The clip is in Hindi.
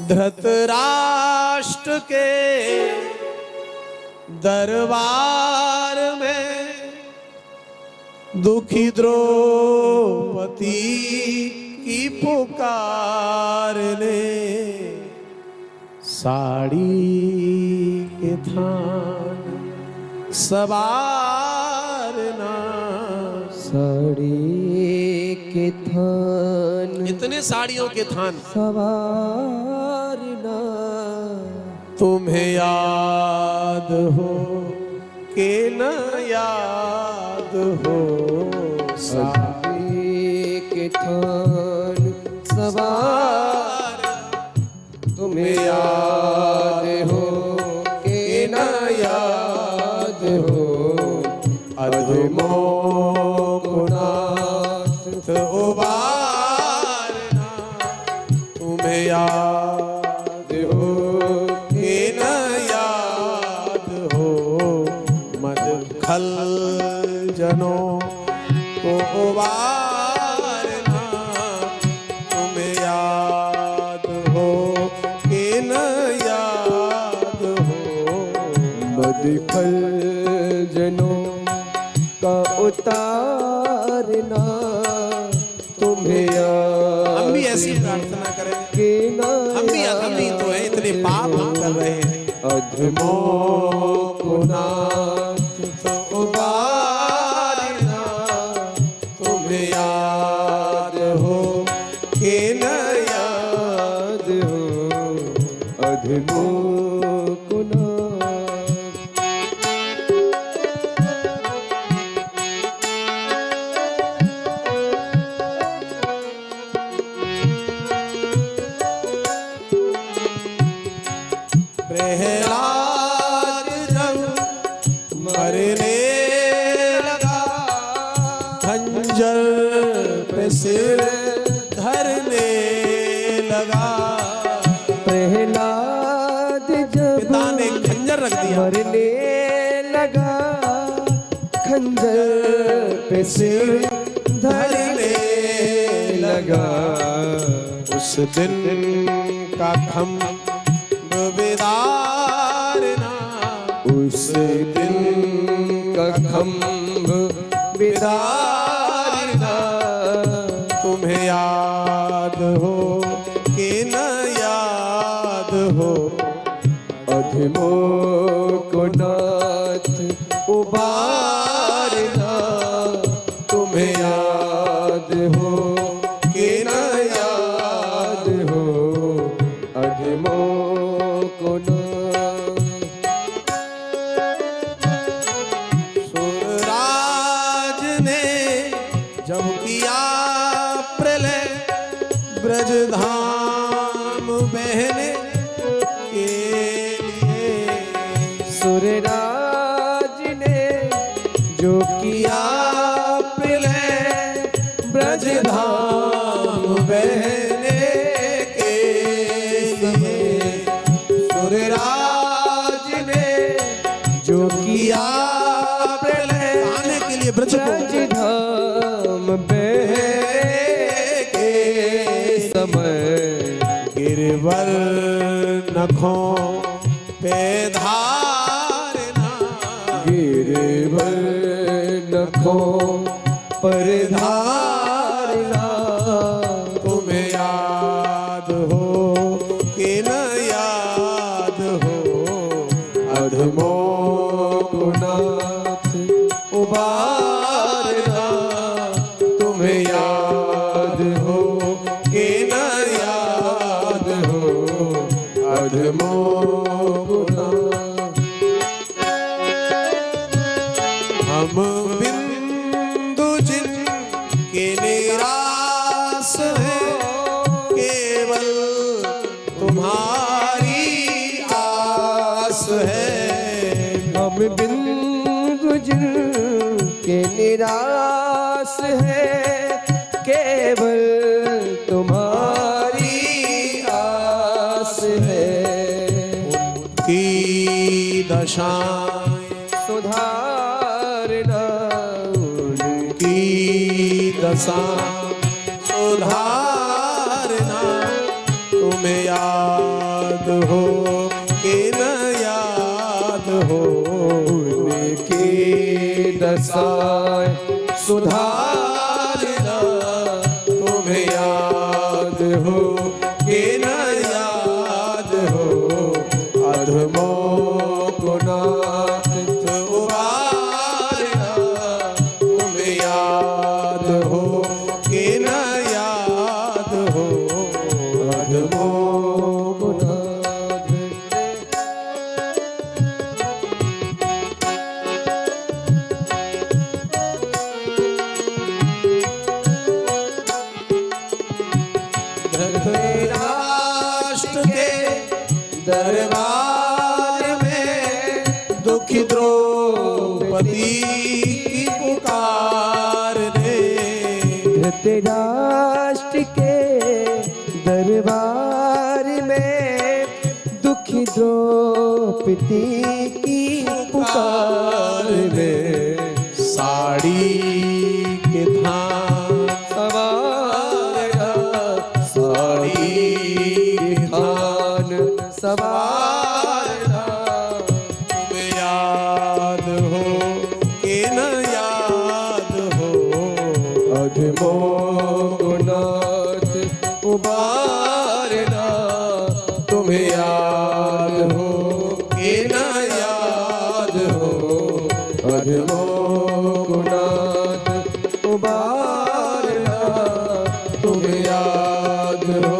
धृतराष्ट्र के दरबार में दुखी द्रौपदी की पुकार ने साड़ी के थान सवारना, साड़ी के थान, इतने साड़ियों के थान सवारना, तुम्हें याद हो के न याद हो, साड़ी के थान सवारना, तुम्हें याद हो के न याद हो, अधमों को नाथ उबारना, तुम्हें याद हो के न याद हो, मद खल जनों को उबारना, तुम्हें याद हो के न याद हो, मदखल जनों का उतारना, तुम्हें याद हम भी ऐसी प्रार्थना करें के ना, हम भी तो हैं, इतने पाप हम कर रहे हैं, अधमों को नाथ उबारना, तुम्हें याद हो के न याद हो, अधमों को नाथ। प्रहलाद जब मरने लगा, खंजर पे सिर धरने लगा, प्रहलाद जब पिता ने खंजर रख दिया, मरने लगा, खंजर पे सिर धरने लगा, उस दिन का खम्भ विदारना, उस दिन का खम्भ विदारना, तुम्हें याद हो कि न याद हो, अधमों को नाथ उबारना, तुम्हें याद हो कि न याद हो, अधमों को नाथ। सुरराज ने जब किया प्रलय, ब्रजधाम बहने के लिए, सुरराज ने जो किया प्रलय, ब्रजधाम बहने के लिए, सुरराज ने जो किया प्रलय आने के लिए ब्रज को ब्रजधाम बहने के समय, गिरवर नखों पे धारना, गिरवर नखों पर धारना, तुम्हें याद हो कि न याद हो, अधमों को नाथ उबारना, तुम्हें याद हो कि न याद हो, अधमों को नाथ। हम बिंदु जिन के निराश हैं, केवल तुम्हारी आस है, हम बिंदु जिन के निराश है, केवल तुम्हारी आस है, की दशाएं सुधारना, की दशा सुधारना, तुम्हें याद याद हो कि न याद हो उनकी दशाएं सुधारना तुम्हें याद हो कि न याद हो अधमों को नाथ उबारना तुम्हें याद हो कि न याद हो अधमों को नाथ धृतराष्ट्र के दरबार में दुखी द्रौपदी की पुकार ने धृतराष्ट्र के दरबार में दुखी द्रौपदी की पुकार में साड़ी के थान सवारा साड़ी थान सवारा तुम्हें याद हो कि न याद हो अधमों नाथ उबारना तुम्हें याद हो कि न याद हो अधमों नाथ उबारना तुम्हें याद हो